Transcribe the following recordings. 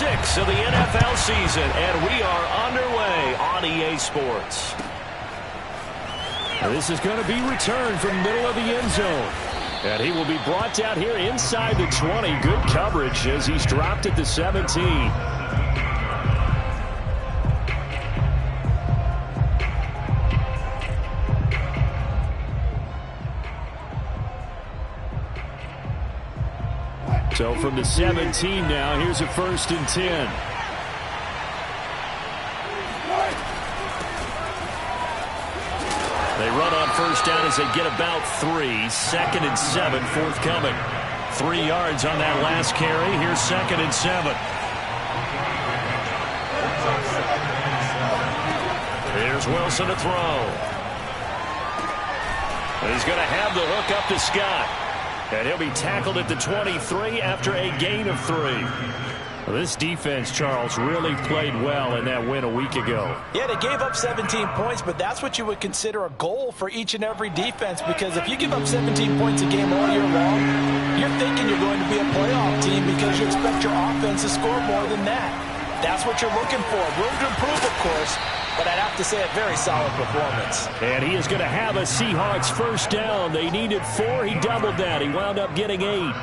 6 of the NFL season, and we are underway on EA Sports. This is going to be returned from middle of the end zone. And he will be brought down here inside the 20. Good coverage as he's dropped at the 17. So from the 17 now, here's a 1st and 10. They run on 1st down as they get about 3. 2nd and 7 forthcoming. 3 yards on that last carry. Here's 2nd and 7. Here's Wilson to throw. He's going to have the hook up to Scott. And he'll be tackled at the 23 after a gain of 3. Well, this defense, Charles, really played well in that win a week ago. Yeah, they gave up 17 points, but that's what you would consider a goal for each and every defense, because if you give up 17 points a game all year long, you're thinking you're going to be a playoff team because you expect your offense to score more than that. That's what you're looking for. Room to improve, of course, but I'd have to say a very solid performance. And he is going to have a Seahawks 1st down. They needed 4. He doubled that. He wound up getting 8.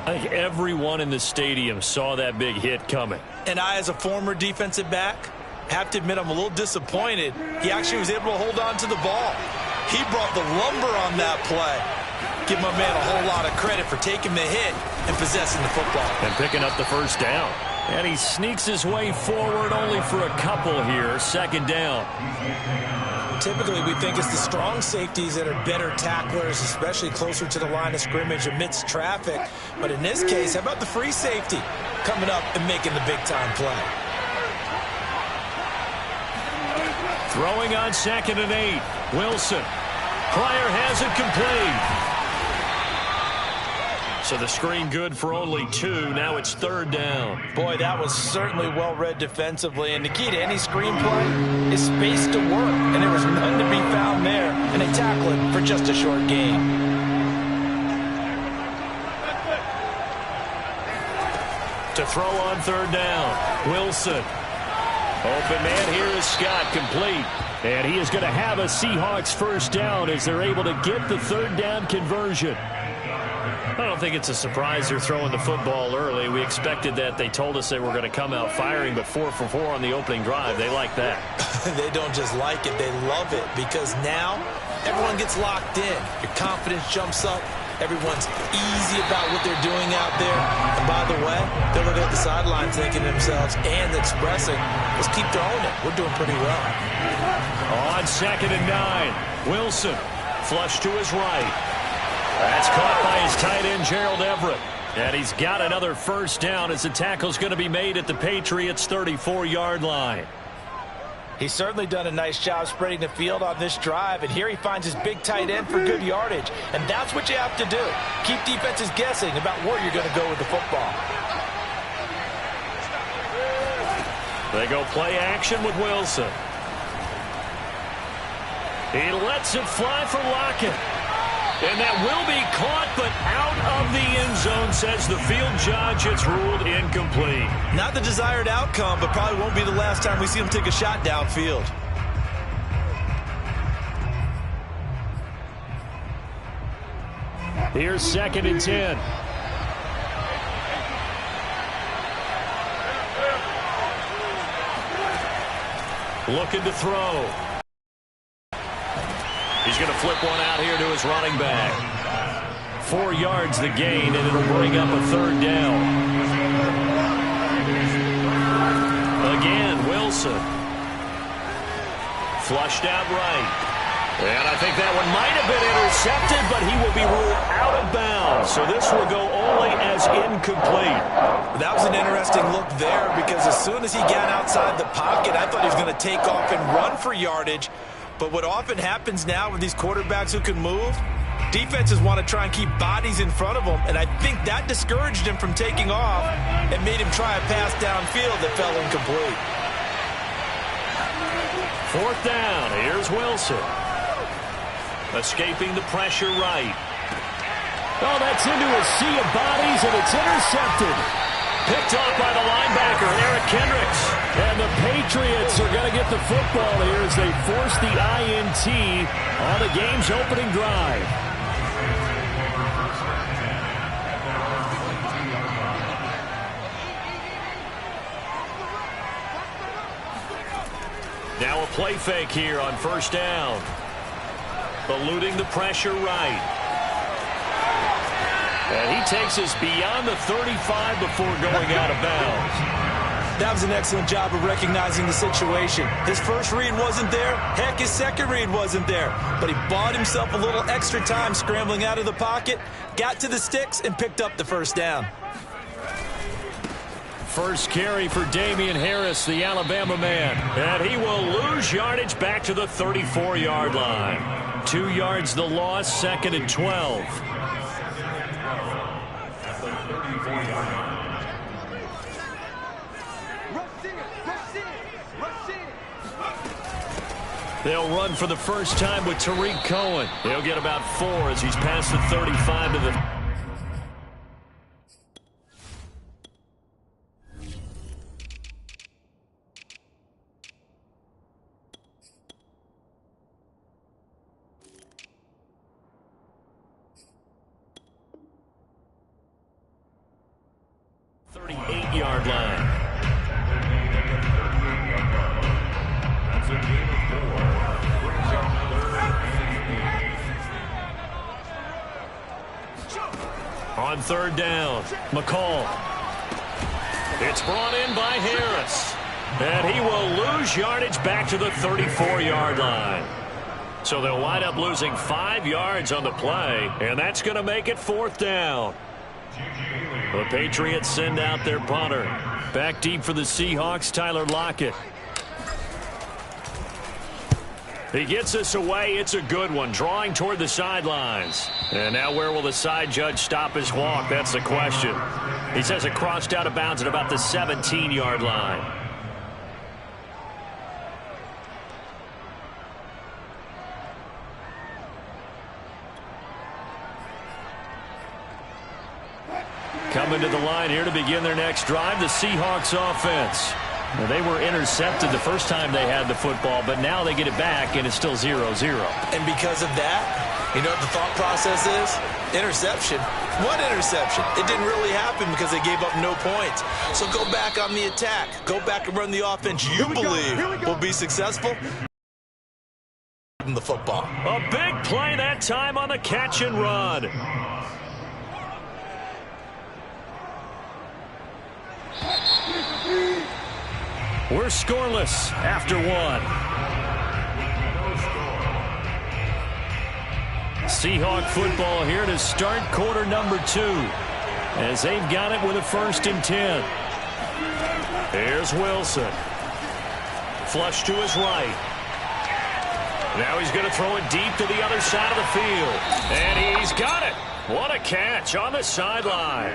I think everyone in the stadium saw that big hit coming. And I, as a former defensive back, have to admit I'm a little disappointed. He actually was able to hold on to the ball. He brought the lumber on that play. Give my man a whole lot of credit for taking the hit and possessing the football. And picking up the 1st down. And he sneaks his way forward only for a couple here. 2nd down. Typically, we think it's the strong safeties that are better tacklers, especially closer to the line of scrimmage amidst traffic. But in this case, how about the free safety coming up and making the big-time play? Throwing on 2nd and 8. Wilson. Pryor has it complete. So the screen good for only 2. Now it's 3rd down. Boy, that was certainly well-read defensively. And the key to any screenplay is space to work. And there was none to be found there. And they tackle it for just a short gain. To throw on 3rd down. Wilson. Open man here is Scott, complete. And he is going to have a Seahawks 1st down as they're able to get the 3rd down conversion. I don't think it's a surprise they're throwing the football early. We expected that. They told us they were going to come out firing, but 4 for 4 on the opening drive. They like that. They don't just like it, they love it, because now everyone gets locked in. Your confidence jumps up. Everyone's easy about what they're doing out there. And by the way, they're looking at the sideline thinking to themselves and expressing, let's keep throwing it. We're doing pretty well. On 2nd and 9, Wilson. Flush to his right. That's caught by his tight end, Gerald Everett. And he's got another 1st down as the tackle's going to be made at the Patriots' 34-yard line. He's certainly done a nice job spreading the field on this drive, and here he finds his big tight end for good yardage. And that's what you have to do. Keep defenses guessing about where you're going to go with the football. They go play action with Wilson. He lets it fly for Lockett. And that will be caught, but out of the end zone, says the field judge. It's ruled incomplete. Not the desired outcome, but probably won't be the last time we see him take a shot downfield. Here's 2nd and 10. Looking to throw. He's going to flip one out here to his running back. 4 yards the gain, and it'll bring up a 3rd down. Again, Wilson. Flushed out right. And I think that one might have been intercepted, but he will be ruled out of bounds. So this will go only as incomplete. That was an interesting look there, because as soon as he got outside the pocket, I thought he was going to take off and run for yardage. But what often happens now with these quarterbacks who can move, defenses want to try and keep bodies in front of them, and I think that discouraged him from taking off and made him try a pass downfield that fell incomplete. 4th down. Here's Wilson. Escaping the pressure right. Oh, that's into a sea of bodies, and it's intercepted. Picked off by the linebacker, Eric Kendricks. And the Patriots are going to get the football here as they force the INT on the game's opening drive. Now a play fake here on first down. Eluding the pressure right. And he takes us beyond the 35 before going out of bounds. That was an excellent job of recognizing the situation. His first read wasn't there. Heck, his second read wasn't there. But he bought himself a little extra time scrambling out of the pocket, got to the sticks, and picked up the first down. First carry for Damian Harris, the Alabama man. And he will lose yardage back to the 34-yard line. 2 yards the loss, 2nd and 12. They'll run for the first time with Tariq Cohen. He'll get about 4 as he's past the 35 to the... yard line. On third down, McCall. It's brought in by Harris. And he will lose yardage back to the 34-yard line. So they'll wind up losing 5 yards on the play, and that's going to make it 4th down. The Patriots send out their punter. Back deep for the Seahawks, Tyler Lockett. He gets us away. It's a good one, drawing toward the sidelines. And now where will the side judge stop his walk? That's the question. He says it crossed out of bounds at about the 17-yard line. Coming to the line here to begin their next drive, the Seahawks offense. Well, they were intercepted the first time they had the football, but now they get it back, and it's still 0-0. And because of that, you know what the thought process is? Interception. What interception? It didn't really happen because they gave up no points. So go back on the attack. Go back and run the offense you believe will be successful in the football. A big play that time on the catch and run. We're scoreless after 1. Seahawk football here to start quarter number 2 as they've got it with a 1st and 10. Here's Wilson. Flush to his right. Now he's going to throw it deep to the other side of the field. And he's got it. What a catch on the sideline.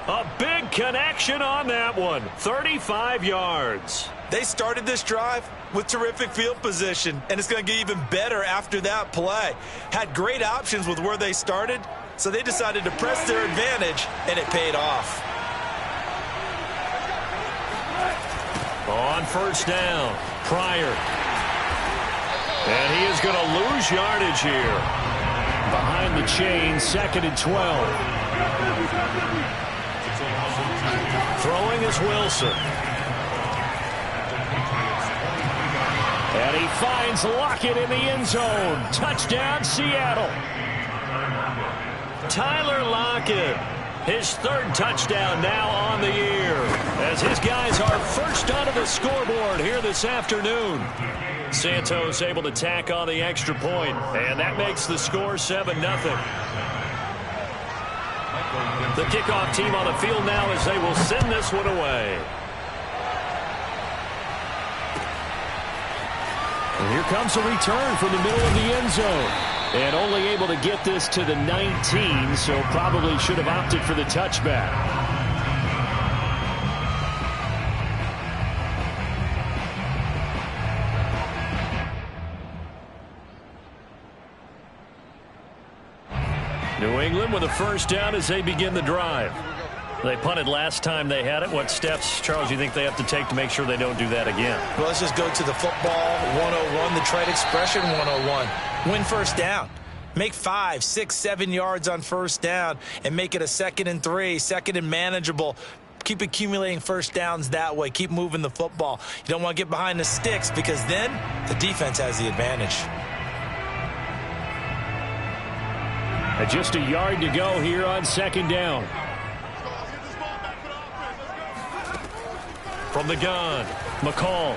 A big connection on that one. 35 yards. They started this drive with terrific field position, and it's going to get even better after that play. Had great options with where they started, so they decided to press their advantage, and it paid off. On first down, Pryor. And he is going to lose yardage here. Behind the chain, 2nd and 12. Throwing is Wilson. And he finds Lockett in the end zone. Touchdown, Seattle. Tyler Lockett, his 3rd touchdown now on the year, as his guys are first onto the scoreboard here this afternoon. Santos able to tack on the extra point, and that makes the score 7-0. The kickoff team on the field now as they will send this one away. And here comes a return from the middle of the end zone. And only able to get this to the 19, so probably should have opted for the touchback. New England with a first down as they begin the drive. They punted last time they had it. What steps, Charles, you think they have to take to make sure they don't do that again? Well, let's just go to the football 101, the trade expression 101. Win first down. Make 5, 6, 7 yards on first down and make it a 2nd and 3, 2nd and manageable. Keep accumulating first downs that way. Keep moving the football. You don't want to get behind the sticks because then the defense has the advantage. And just a yard to go here on 2nd down. From the gun, McCall.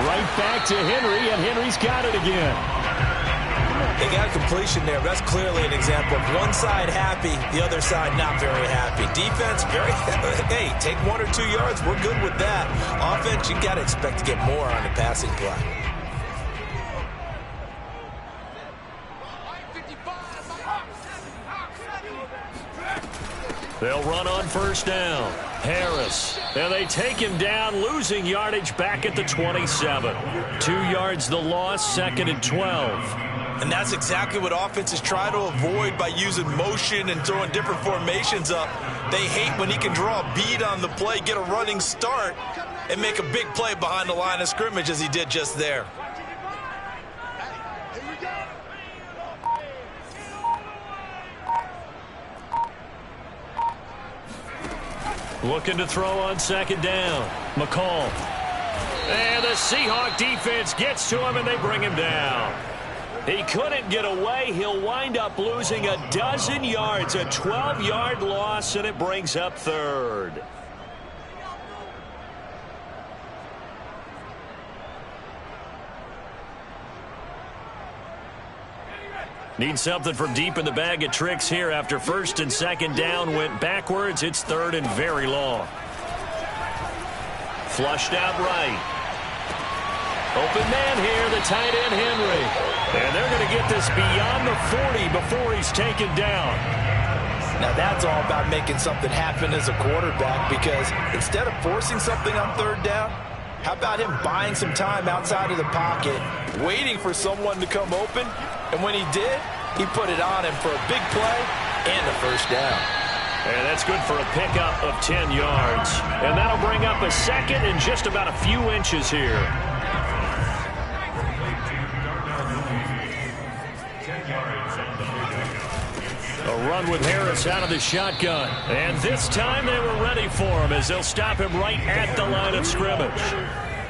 Right back to Henry, and Henry's got it again. They got a completion there. That's clearly an example of one side happy, the other side not very happy. Defense, hey, take 1 or 2 yards. We're good with that. Offense, you got to expect to get more on the passing play. They'll run on first down. Harris. And they take him down, losing yardage back at the 27. 2 yards the loss, 2nd and 12. And that's exactly what offenses try to avoid by using motion and throwing different formations up. They hate when he can draw a bead on the play, get a running start, and make a big play behind the line of scrimmage as he did just there. Looking to throw on 2nd down. McCall. And the Seahawk defense gets to him, and they bring him down. He couldn't get away. He'll wind up losing a dozen yards, a 12-yard loss, and it brings up 3rd. Need something from deep in the bag of tricks here after 1st and 2nd down went backwards. It's 3rd and very long. Flushed out right. Open man here, the tight end Henry. And they're going to get this beyond the 40 before he's taken down. Now that's all about making something happen as a quarterback, because instead of forcing something on 3rd down, how about him buying some time outside of the pocket, waiting for someone to come open, and when he did, he put it on him for a big play and a first down. And that's good for a pickup of 10 yards. And that'll bring up a 2nd and just about a few inches here. A run with Harris out of the shotgun. And this time they were ready for him as they'll stop him right at the line of scrimmage.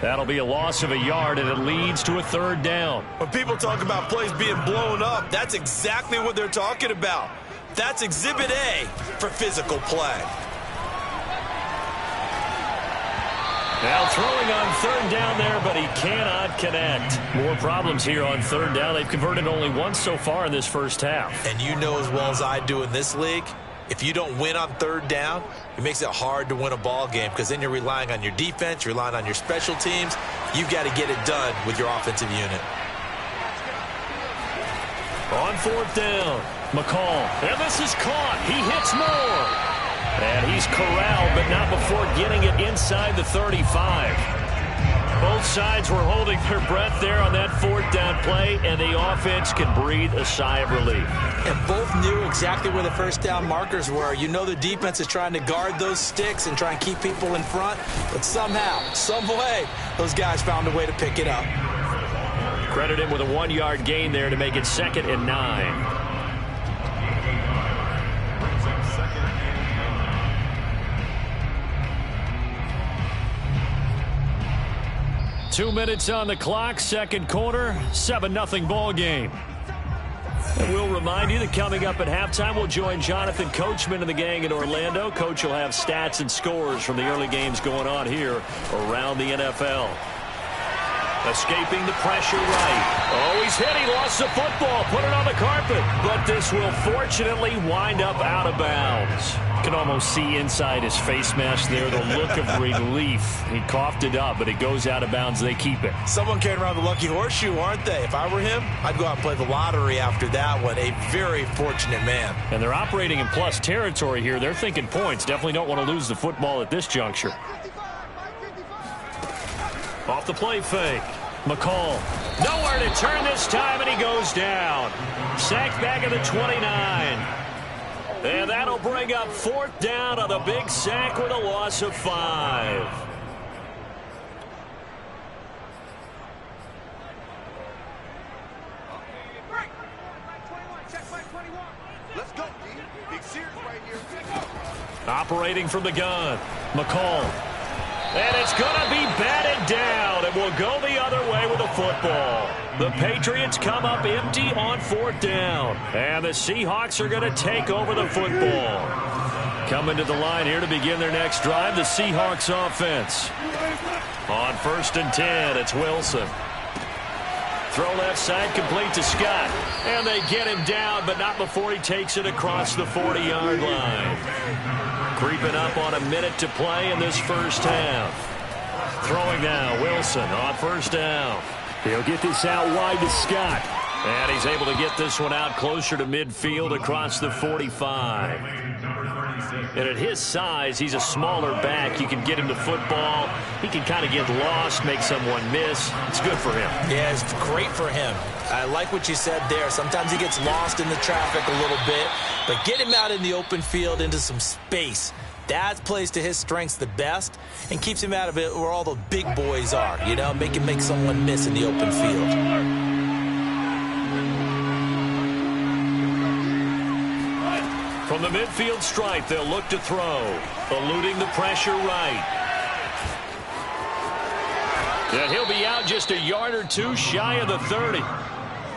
That'll be a loss of a yard, and it leads to a 3rd down. When people talk about plays being blown up, that's exactly what they're talking about. That's Exhibit A for physical play. Now throwing on 3rd down there, but he cannot connect. More problems here on 3rd down. They've converted only once so far in this first half. And you know as well as I do in this league, if you don't win on 3rd down, it makes it hard to win a ball game, because then you're relying on your defense, you're relying on your special teams. You've got to get it done with your offensive unit. On 4th down, McCall. And this is caught. He hits Moore. And he's corralled, but not before getting it inside the 35. Both sides were holding their breath there on that 4th down play, and the offense can breathe a sigh of relief. And both knew exactly where the first down markers were. You know the defense is trying to guard those sticks and try and keep people in front, but somehow, some way, those guys found a way to pick it up. Credit him with a 1-yard gain there to make it 2nd and 9. 2 minutes on the clock, 2nd quarter, 7-0 ball game. And we'll remind you that coming up at halftime, we'll join Jonathan Coachman and the gang in Orlando. Coach will have stats and scores from the early games going on here around the NFL. Escaping the pressure right. Oh, he's hit. He lost the football. Put it on the carpet. But this will fortunately wind up out of bounds. You can almost see inside his face mask there the look of relief. He coughed it up, but it goes out of bounds. They keep it. Someone carrying around the lucky horseshoe, aren't they? If I were him, I'd go out and play the lottery after that one. A very fortunate man. And they're operating in plus territory here. They're thinking points. Definitely don't want to lose the football at this juncture. Off the play fake. McCall. Nowhere to turn this time, and he goes down. Sacked back at the 29. And that'll bring up 4th down on a big sack with a loss of 5. Let's go, D. Big Sears right here. Operating from the gun, McCall. And it's going to be batted down. It will go the other way with the football. The Patriots come up empty on 4th down. And the Seahawks are going to take over the football. Coming to the line here to begin their next drive, the Seahawks offense. On 1st and 10, it's Wilson. Throw left side, complete to Scott. And they get him down, but not before he takes it across the 40-yard line. Creeping up on a minute to play in this first half. Throwing now, Wilson on 1st down. He'll get this out wide to Scott. And he's able to get this one out closer to midfield across the 45. And at his size, he's a smaller back. You can get him the football. He can kind of get lost, make someone miss. It's good for him. Yeah, it's great for him. I like what you said there. Sometimes he gets lost in the traffic a little bit, but get him out in the open field into some space. That plays to his strengths the best and keeps him out of it where all the big boys are, you know, make him make someone miss in the open field. From the midfield stripe, they'll look to throw. Eluding the pressure right. And he'll be out just a yard or two shy of the 30.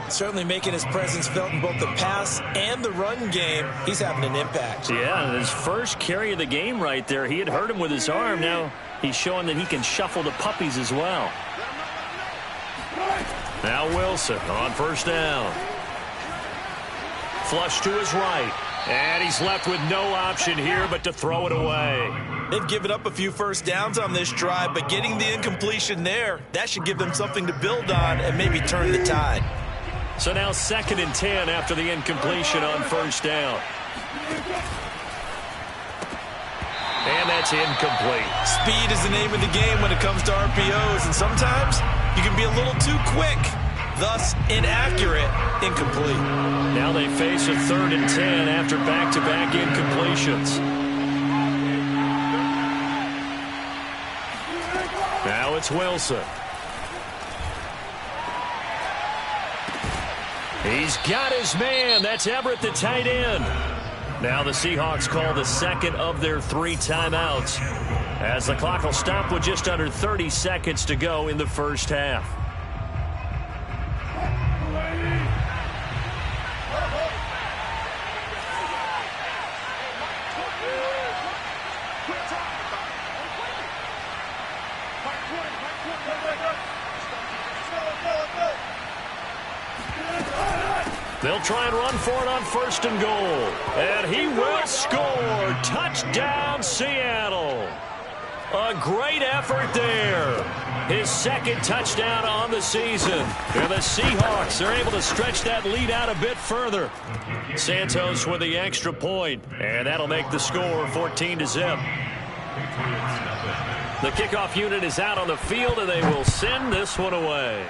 Certainly making his presence felt in both the pass and the run game. He's having an impact. Yeah, his first carry of the game right there. He had hurt him with his arm. Now he's showing that he can shuffle the puppies as well. Now Wilson on 1st down. Flush to his right. And he's left with no option here but to throw it away. They've given up a few first downs on this drive, but getting the incompletion there, that should give them something to build on and maybe turn the tide. So now 2nd and 10 after the incompletion on 1st down. And that's incomplete. Speed is the name of the game when it comes to RPOs, and sometimes you can be a little too quick. Thus, inaccurate, incomplete. Now they face a 3rd and 10 after back-to-back incompletions. Now it's Wilson. He's got his man. That's Everett, the tight end. Now the Seahawks call the 2nd of their 3 timeouts, as the clock will stop with just under 30 seconds to go in the first half. They'll try and run for it on 1st and goal. And he will score. Touchdown, Seattle. A great effort there. His 2nd touchdown on the season. And the Seahawks are able to stretch that lead out a bit further. Santos with the extra point. And that'll make the score 14-0. The kickoff unit is out on the field, and they will send this one away.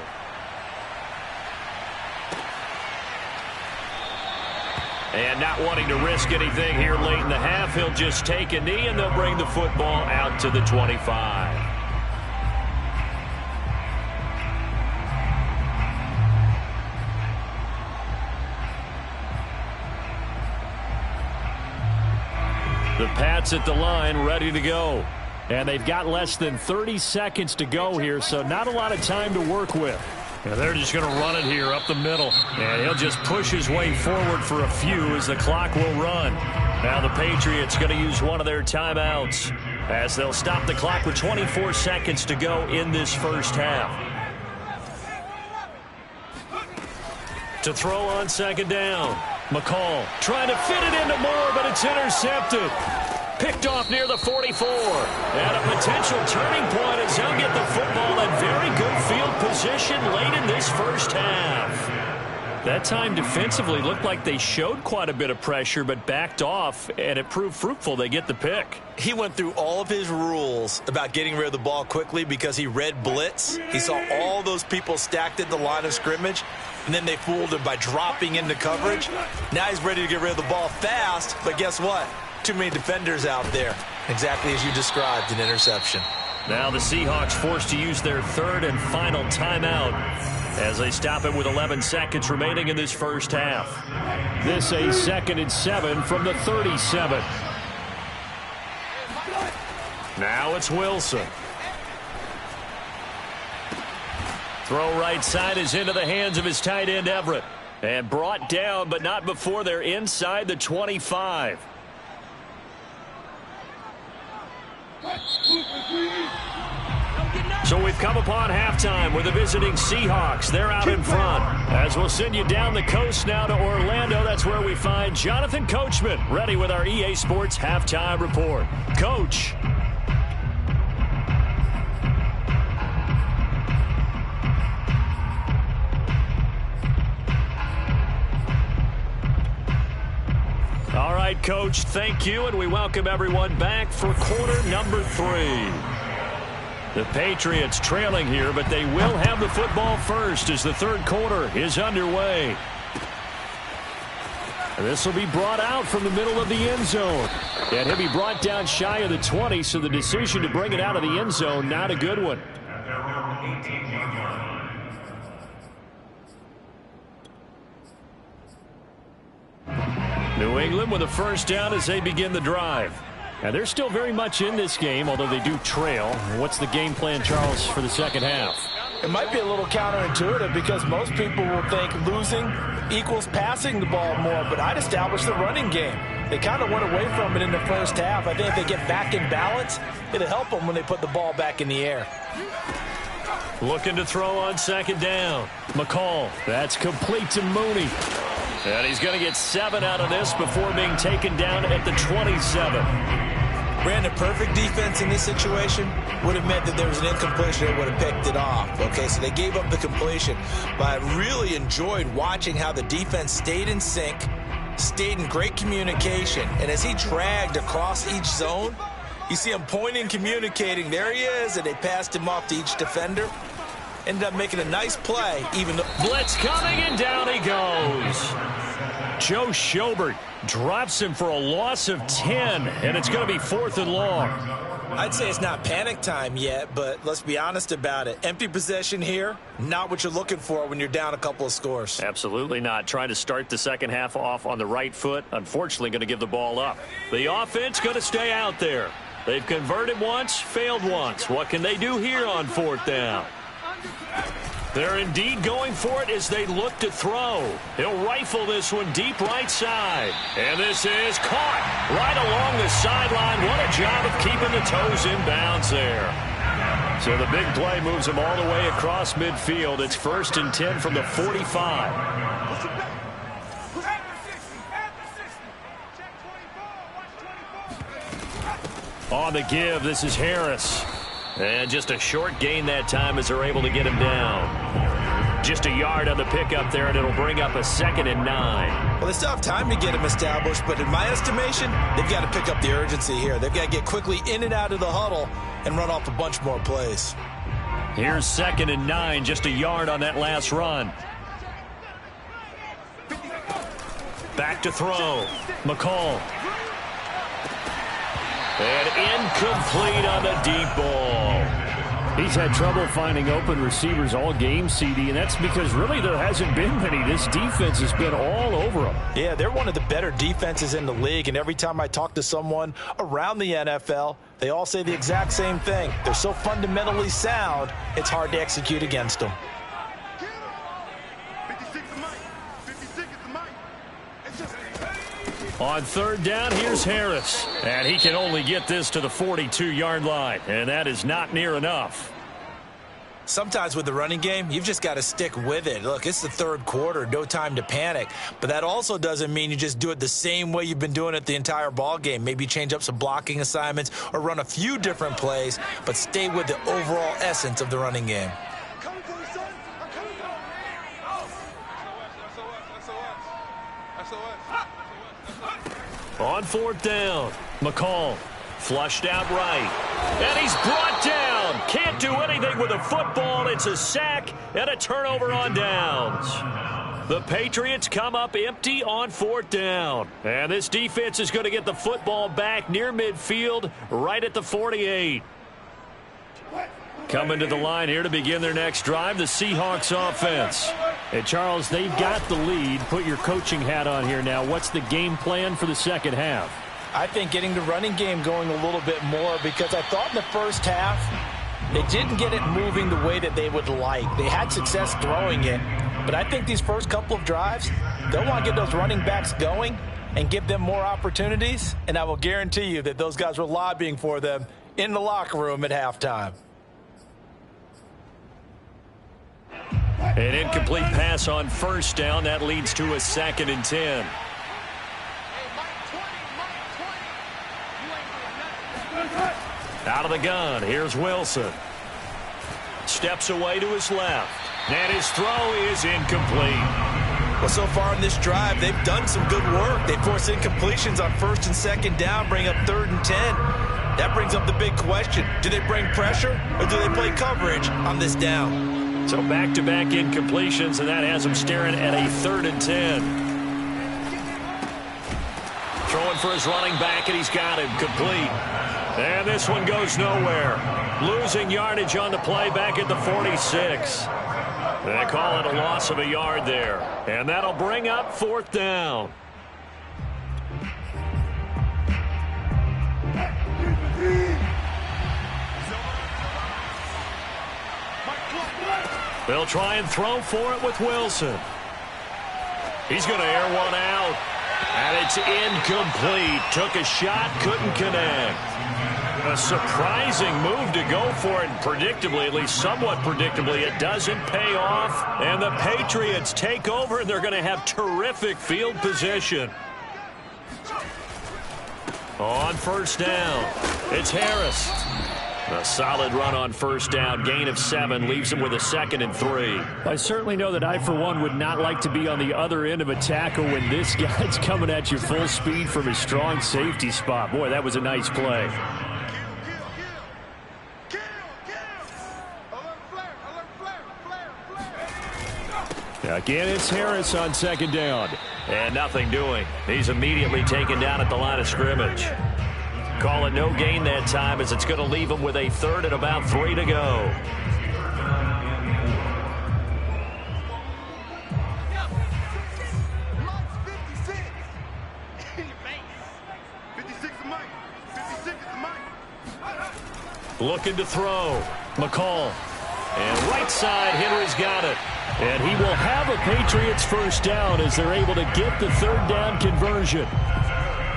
And not wanting to risk anything here late in the half, he'll just take a knee, and they'll bring the football out to the 25. The Pats at the line, ready to go. And they've got less than 30 seconds to go here, so not a lot of time to work with. And they're just going to run it here up the middle. And he'll just push his way forward for a few as the clock will run. Now the Patriots going to use one of their timeouts as they'll stop the clock with 24 seconds to go in this first half. To throw on 2nd down. McCall trying to fit it into Moore, but it's intercepted. Picked off near the 44. And a potential turning point as they'll get the football in very good field position late in this first half. That time defensively looked like they showed quite a bit of pressure but backed off, and it proved fruitful. They get the pick. He went through all of his rules about getting rid of the ball quickly because he read blitz. He saw all those people stacked at the line of scrimmage, and then they fooled him by dropping into coverage. Now he's ready to get rid of the ball fast, but guess what? Too many defenders out there. Exactly as you described, an interception. Now the Seahawks forced to use their third and final timeout as they stop it with 11 seconds remaining in this first half. This a 2nd and 7 from the 37. Now it's Wilson. Throw right side is into the hands of his tight end Everett. And brought down, but not before they're inside the 25. So we've come upon halftime with the visiting Seahawks. They're out in front. As we'll send you down the coast now to Orlando, that's where we find Jonathan Coachman, ready with our EA Sports Halftime Report. Coach. All right, Coach, thank you, and we welcome everyone back for quarter number 3. The Patriots trailing here, but they will have the football first as the third quarter is underway. This will be brought out from the middle of the end zone. And he'll be brought down shy of the 20, so the decision to bring it out of the end zone, not a good one. New England with a first down as they begin the drive. And they're still very much in this game, although they do trail. What's the game plan, Charles, for the second half? It might be a little counterintuitive because most people will think losing equals passing the ball more, but I'd establish the running game. They kind of went away from it in the first half. I think if they get back in balance, it'll help them when they put the ball back in the air. Looking to throw on second down. McCall, that's complete to Mooney. And he's going to get 7 out of this before being taken down at the 27. Brandon, perfect defense in this situation would have meant that there was an incompletion. They would have picked it off. Okay, so they gave up the completion. But I really enjoyed watching how the defense stayed in sync, stayed in great communication. And as he dragged across each zone, you see him pointing, communicating. There he is, and they passed him off to each defender. Ended up making a nice play, even though... Blitz coming, and down he goes. Joe Schobert drops him for a loss of 10, and it's going to be 4th and long. I'd say it's not panic time yet, but let's be honest about it. Empty possession here, not what you're looking for when you're down a couple of scores. Absolutely not. Trying to start the second half off on the right foot. Unfortunately, going to give the ball up. The offense going to stay out there. They've converted once, failed once. What can they do here on 4th down? They're indeed going for it as they look to throw. He'll rifle this one deep right side. And this is caught right along the sideline. What a job of keeping the toes in bounds there. So the big play moves them all the way across midfield. It's 1st and 10 from the 45. On the give, this is Harris. And just a short gain that time as they're able to get him down. Just a yard on the pickup there, and it'll bring up a 2nd and 9. Well, they still have time to get him established, but in my estimation, they've got to pick up the urgency here. They've got to get quickly in and out of the huddle and run off a bunch more plays. Here's 2nd and 9, just a yard on that last run. Back to throw. McCall. And incomplete on the deep ball. He's had trouble finding open receivers all game, CD, and that's because really there hasn't been many. This defense has been all over them. Yeah, they're one of the better defenses in the league, and every time I talk to someone around the NFL, they all say the exact same thing. They're so fundamentally sound, it's hard to execute against them. On 3rd down, here's Harris. And he can only get this to the 42-yard line, and that is not near enough. Sometimes with the running game, you've just got to stick with it. Look, it's the 3rd quarter, no time to panic. But that also doesn't mean you just do it the same way you've been doing it the entire ball game. Maybe change up some blocking assignments or run a few different plays, but stay with the overall essence of the running game. On fourth down, McCall flushed out right. And he's brought down. Can't do anything with the football. It's a sack and a turnover on downs. The Patriots come up empty on fourth down. And this defense is going to get the football back near midfield, right at the 48. Coming to the line here to begin their next drive, the Seahawks offense. And Charles, they've got the lead. Put your coaching hat on here now. What's the game plan for the second half? I think getting the running game going a little bit more, because I thought in the first half they didn't get it moving the way that they would like. They had success throwing it, but I think these first couple of drives, they'll want to get those running backs going and give them more opportunities, and I will guarantee you that those guys were lobbying for them in the locker room at halftime. An incomplete pass on first down. That leads to a 2nd and 10. Out of the gun, here's Wilson. Steps away to his left. And his throw is incomplete. Well, so far in this drive, they've done some good work. They force incompletions on 1st and 2nd down, bring up 3rd and 10. That brings up the big question. Do they bring pressure or do they play coverage on this down? So back-to-back incompletions, and that has them staring at a 3rd and 10. Throwing for his running back, and he's got him complete. And this one goes nowhere. Losing yardage on the play back at the 46. They call it a loss of a yard there. And that'll bring up 4th down. They'll try and throw for it with Wilson. He's going to air one out. And it's incomplete. Took a shot, couldn't connect. A surprising move to go for it. And predictably, at least somewhat predictably, it doesn't pay off. And the Patriots take over, and they're going to have terrific field position. On first down, it's Harris. A solid run on first down. Gain of 7 leaves him with a 2nd and 3. I certainly know that I, for one, would not like to be on the other end of a tackle when this guy's coming at you full speed from his strong safety spot. Boy, that was a nice play. Again, it's Harris on 2nd down. And nothing doing. He's immediately taken down at the line of scrimmage. Call it no gain that time, as it's going to leave him with a 3rd and about 3 to go. Looking to throw. McCall. And right side, Henry's got it. And he will have a Patriots first down as they're able to get the 3rd down conversion.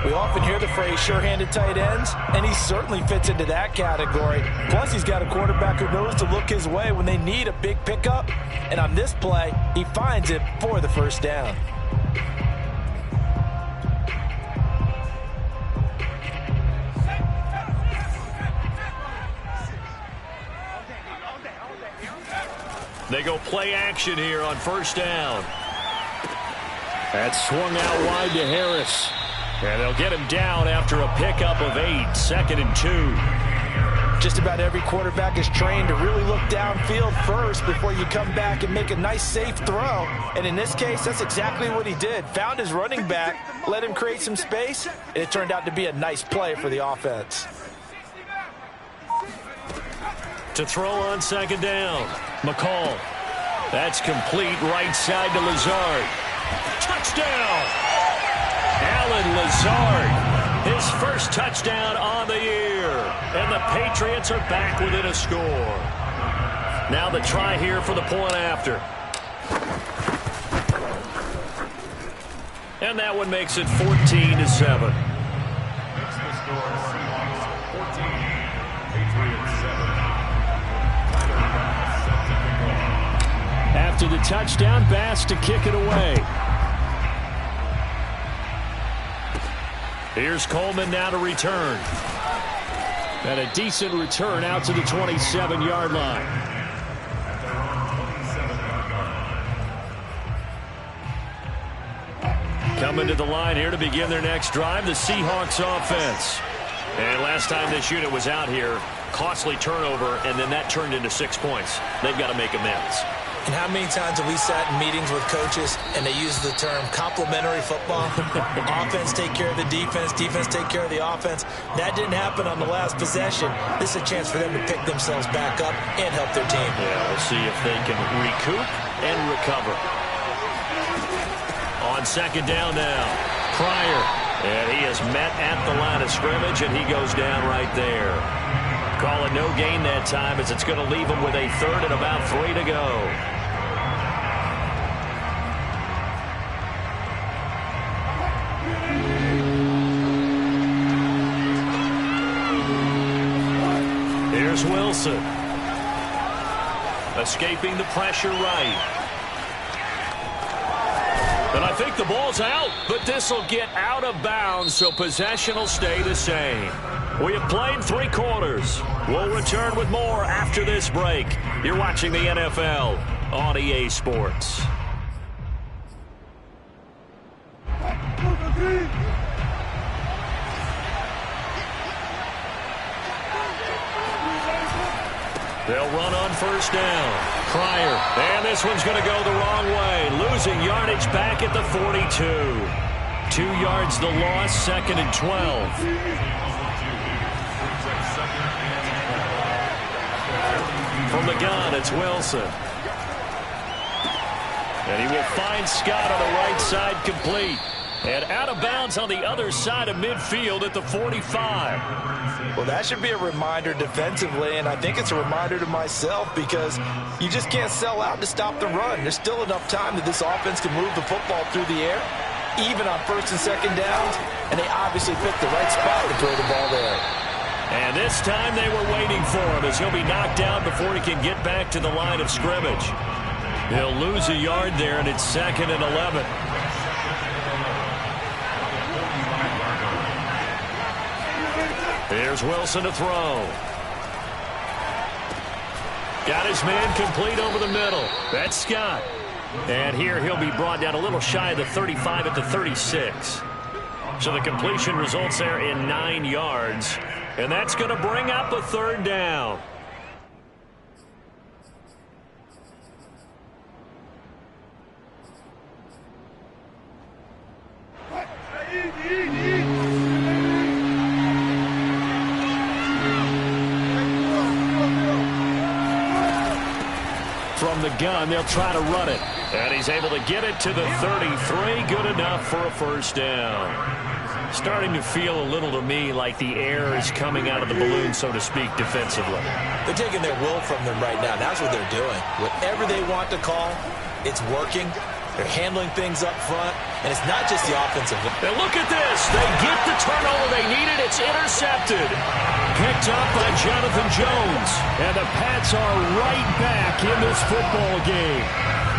We often hear the phrase sure-handed tight ends, and he certainly fits into that category. Plus, he's got a quarterback who knows to look his way when they need a big pickup. And on this play, he finds it for the first down. They go play action here on first down. That's swung out wide to Harris. And they'll get him down after a pickup of 8, 2nd and 2. Just about every quarterback is trained to really look downfield first before you come back and make a nice, safe throw. And in this case, that's exactly what he did. Found his running back, let him create some space, and it turned out to be a nice play for the offense. To throw on 2nd down, McCall. That's complete, right side to Lazard. Touchdown! Allen Lazard, his first touchdown on the year. And the Patriots are back within a score. Now the try here for the point after. And that one makes it 14-7. After the touchdown, Bass to kick it away. Here's Coleman now to return. And a decent return out to the 27-yard line. Coming to the line here to begin their next drive, the Seahawks offense. And last time this unit was out here, costly turnover, and then that turned into 6 points. They've got to make amends. And how many times have we sat in meetings with coaches and they use the term complementary football? Offense take care of the defense, defense take care of the offense. That didn't happen on the last possession. This is a chance for them to pick themselves back up and help their team. Yeah, we'll see if they can recoup and recover. On second down now, Pryor. And he is met at the line of scrimmage, and he goes down right there. Call it no gain that time as it's going to leave him with a third and about 3 to go. Here's Wilson. Escaping the pressure right. And I think the ball's out, but this will get out of bounds, so possession will stay the same. We have played 3 quarters. We'll return with more after this break. You're watching the NFL on EA Sports. They'll run on first down. Pryor. And this one's going to go the wrong way. Losing yardage back at the 42. 2 yards the loss, 2nd and 12. From the gun, it's Wilson. And he will find Scott on the right side complete. And out of bounds on the other side of midfield at the 45. Well, that should be a reminder defensively, and I think it's a reminder to myself because you just can't sell out to stop the run. There's still enough time that this offense can move the football through the air, even on first and second downs, and they obviously picked the right spot to throw the ball there. And this time they were waiting for him as he'll be knocked down before he can get back to the line of scrimmage. He'll lose a yard there, and it's 2nd and 11. Here's Wilson to throw. Got his man complete over the middle. That's Scott. And here he'll be brought down a little shy of the 35 at the 36. So the completion results there in 9 yards. And that's going to bring up a 3rd down. From the gun, they'll try to run it. And he's able to get it to the 33. Good enough for a first down. Starting to feel a little to me like the air is coming out of the balloon, so to speak, defensively. They're taking their will from them right now. That's what they're doing. Whatever they want to call, it's working. They're handling things up front, and it's not just the offensive. And look at this. They get the turnover they needed. It's intercepted. Picked up by Jonathan Jones. And the Pats are right back in this football game.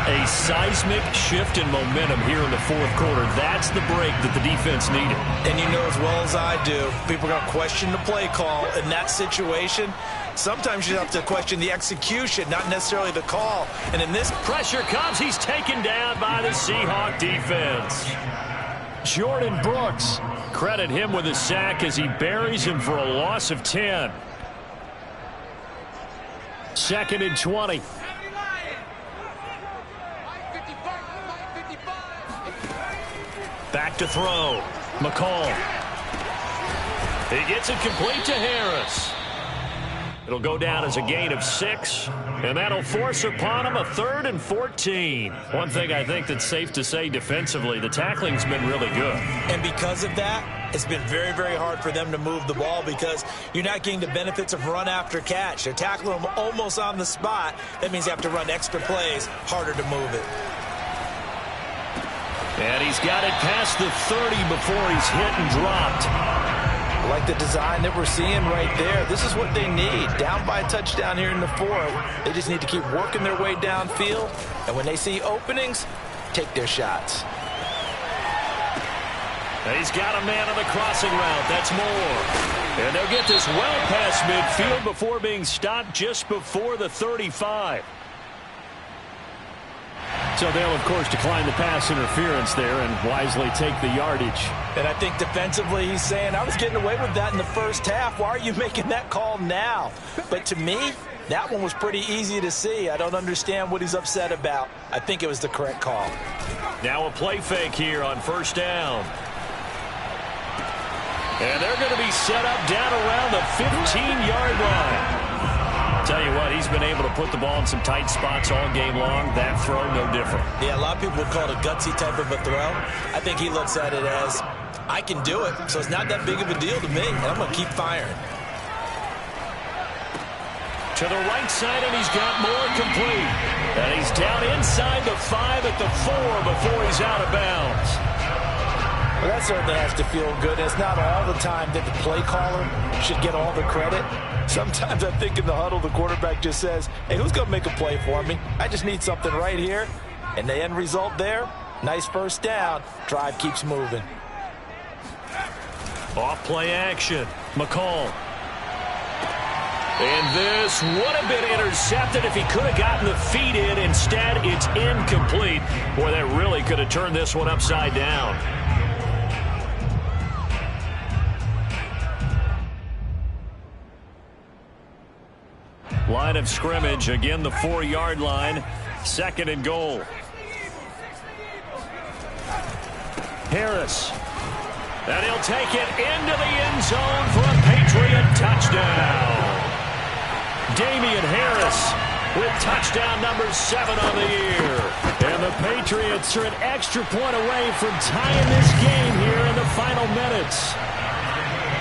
A seismic shift in momentum here in the 4th quarter. That's the break that the defense needed. And you know as well as I do, people are going to question the play call in that situation. Sometimes you have to question the execution, not necessarily the call. And in this pressure comes, he's taken down by the Seahawk defense. Jordan Brooks, credit him with a sack as he buries him for a loss of 10. 2nd and 20. Back to throw. McCall. He gets it complete to Harris. It'll go down as a gain of 6, and that'll force upon him a 3rd and 14. One thing I think that's safe to say defensively, the tackling's been really good. And because of that, it's been very, very hard for them to move the ball because you're not getting the benefits of run after catch. They're tackling them almost on the spot. That means you have to run extra plays, harder to move it. And he's got it past the 30 before he's hit and dropped. Like the design that we're seeing right there. This is what they need. Down by a touchdown here in the 4th. They just need to keep working their way downfield. And when they see openings, take their shots. He's got a man on the crossing route. That's Moore. And they'll get this well past midfield before being stopped just before the 35. So they'll, of course, decline the pass interference there and wisely take the yardage. And I think defensively he's saying, I was getting away with that in the first half. Why are you making that call now? But to me, that one was pretty easy to see. I don't understand what he's upset about. I think it was the correct call. Now a play fake here on first down. And they're going to be set up down around the 15-yard line. Tell you what, he's been able to put the ball in some tight spots all game long. That throw, no different. Yeah, a lot of people would call it a gutsy type of a throw. I think he looks at it as, I can do it, so it's not that big of a deal to me, and I'm going to keep firing. To the right side, and he's got more complete. And he's down inside the 5 at the 4 before he's out of bounds. Well, that certainly has to feel good. It's not all the time that the play caller should get all the credit. Sometimes I think in the huddle, the quarterback just says, hey, who's going to make a play for me? I just need something right here. And the end result there, nice first down. Drive keeps moving. Off play action. McCall. And this would have been intercepted if he could have gotten the feet in. Instead, it's incomplete. Boy, that really could have turned this one upside down. Line of scrimmage, again the 4-yard line, 2nd and goal. Harris. And he'll take it into the end zone for a Patriot touchdown. Damian Harris with touchdown number 7 on the year. And the Patriots are an extra point away from tying this game here in the final minutes.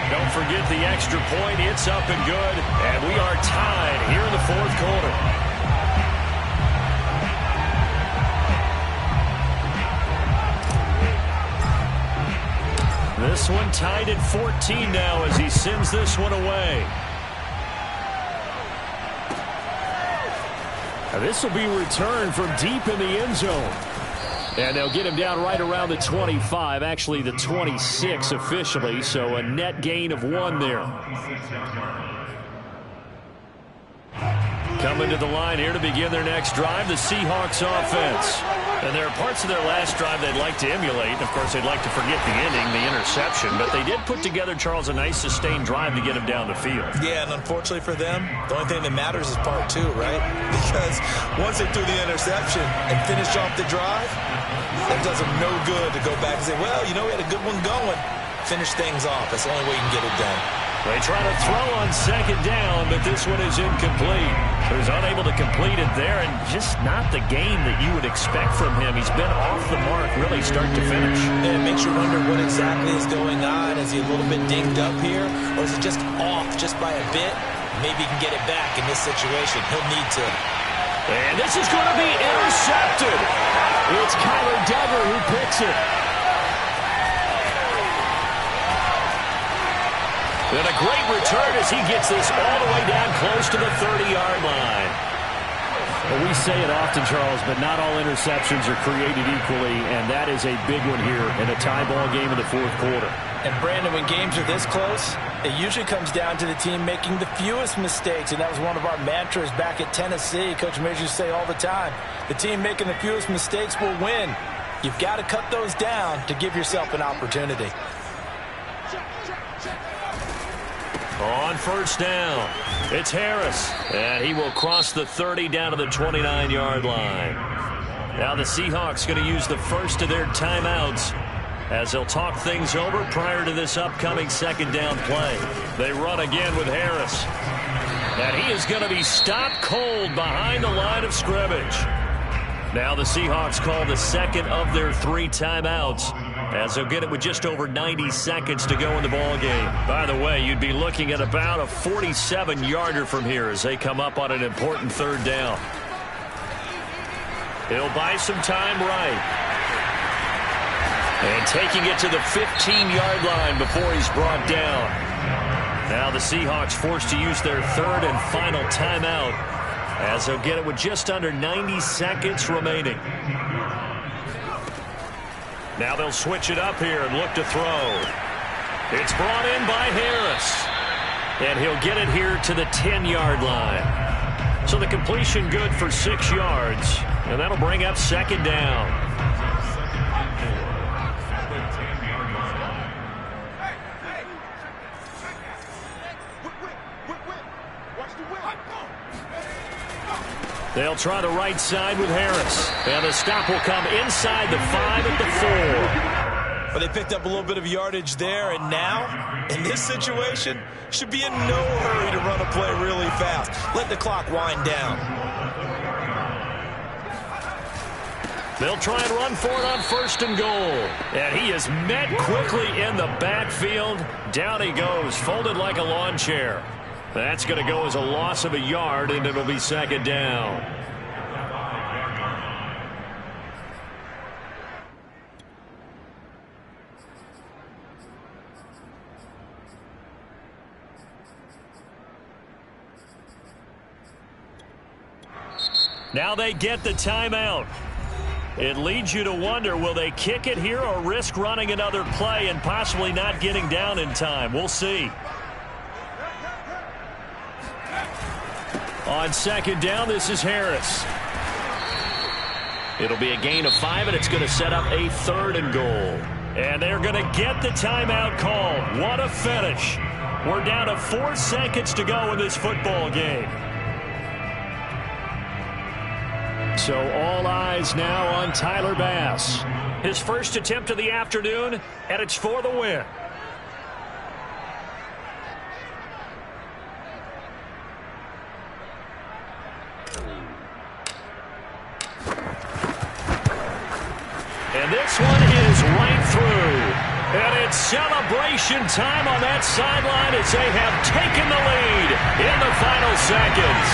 Don't forget the extra point. It's up and good. And we are tied here in the 4th quarter. This one tied at 14 now as he sends this one away. Now this will be returned from deep in the end zone. And they'll get him down right around the 25, actually the 26 officially, so a net gain of 1 there. Coming to the line here to begin their next drive, the Seahawks offense. And there are parts of their last drive they'd like to emulate. Of course, they'd like to forget the ending, the interception. But they did put together, Charles, a nice sustained drive to get him down the field. Yeah, and unfortunately for them, the only thing that matters is part 2, right? Because once they threw the interception and finished off the drive, that does them no good to go back and say, well, you know, we had a good one going. Finish things off. That's the only way you can get it done. They try to throw on 2nd down, but this one is incomplete. He was unable to complete it there, and just not the game that you would expect from him. He's been off the mark really start to finish. And it makes you wonder what exactly is going on. Is he a little bit dinged up here, or is it just off just by a bit? Maybe he can get it back in this situation. He'll need to. And this is going to be intercepted. It's Kyler Duggar who picks it. And a great return as he gets this all the way down close to the 30-yard line. Well, we say it often, Charles, but not all interceptions are created equally, and that is a big one here in a tie ball game in the 4th quarter. And, Brandon, when games are this close, it usually comes down to the team making the fewest mistakes, and that was one of our mantras back at Tennessee. Coach Mears used to say all the time, the team making the fewest mistakes will win. You've got to cut those down to give yourself an opportunity. On first down, it's Harris, and he will cross the 30 down to the 29-yard line. Now the Seahawks going to use the first of their timeouts as they'll talk things over prior to this upcoming 2nd down play. They run again with Harris, and he is going to be stopped cold behind the line of scrimmage. Now the Seahawks call the 2nd of their 3 timeouts, as they'll get it with just over 90 seconds to go in the ball game. By the way, you'd be looking at about a 47-yarder from here as they come up on an important 3rd down. He'll buy some time right. And taking it to the 15-yard line before he's brought down. Now the Seahawks forced to use their 3rd and final timeout as they'll get it with just under 90 seconds remaining. Now they'll switch it up here and look to throw. It's brought in by Harris. And he'll get it here to the 10-yard line. So the completion good for 6 yards. And that'll bring up second down. They'll try the right side with Harris. And the stop will come inside the 5 at the 4. But they picked up a little bit of yardage there, and now, in this situation, should be in no hurry to run a play really fast. Let the clock wind down. They'll try and run for it on 1st and goal. And he is met quickly in the backfield. Down he goes, folded like a lawn chair. That's going to go as a loss of a yard, and it'll be second down. Now they get the timeout. It leads you to wonder, will they kick it here or risk running another play and possibly not getting down in time? We'll see. On second down, this is Harris. It'll be a gain of 5, and it's going to set up a 3rd and goal. And they're going to get the timeout called. What a finish. We're down to 4 seconds to go in this football game. So all eyes now on Tyler Bass. His first attempt of the afternoon, and it's for the win. And this one is right through. And it's celebration time on that sideline as they have taken the lead in the final seconds.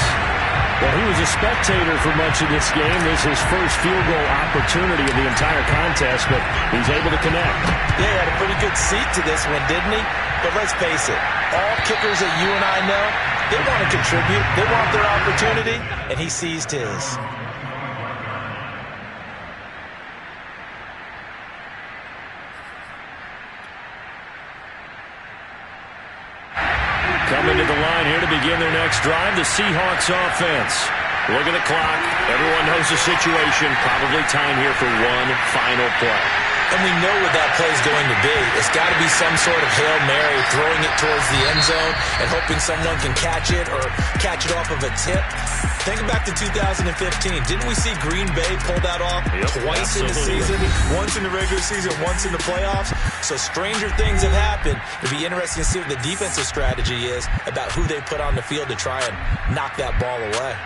Well, he was a spectator for much of this game. This is his first field goal opportunity of the entire contest, but he's able to connect. Yeah, he had a pretty good seat to this one, didn't he? But let's face it, all kickers that you and I know, they want to contribute. They want their opportunity, and he seized his. Coming to the line here to begin their next drive, the Seahawks offense. Look at the clock. Everyone knows the situation. Probably time here for one final play. And we know what that play is going to be. It's got to be some sort of Hail Mary, throwing it towards the end zone and hoping someone can catch it or catch it off of a tip. Think back to 2015. Didn't we see Green Bay pull that off twice in the season? Once in the regular season, once in the playoffs. So stranger things have happened. It'd be interesting to see what the defensive strategy is about who they put on the field to try and knock that ball away.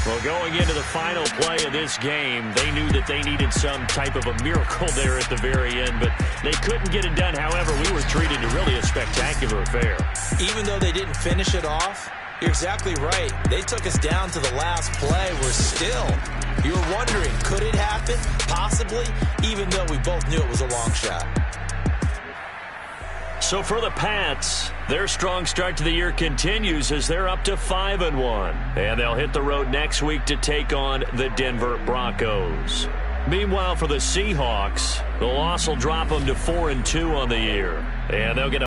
Well, going into the final play of this game, they knew that they needed some type of a miracle there at the very end, but they couldn't get it done. However, we were treated to really a spectacular affair. Even though they didn't finish it off, you're exactly right. They took us down to the last play. You were wondering, could it happen? Possibly, even though we both knew it was a long shot. So for the Pats, their strong start to the year continues as they're up to 5-1. And they'll hit the road next week to take on the Denver Broncos. Meanwhile, for the Seahawks, the loss will drop them to 4-2 on the year. And they'll get a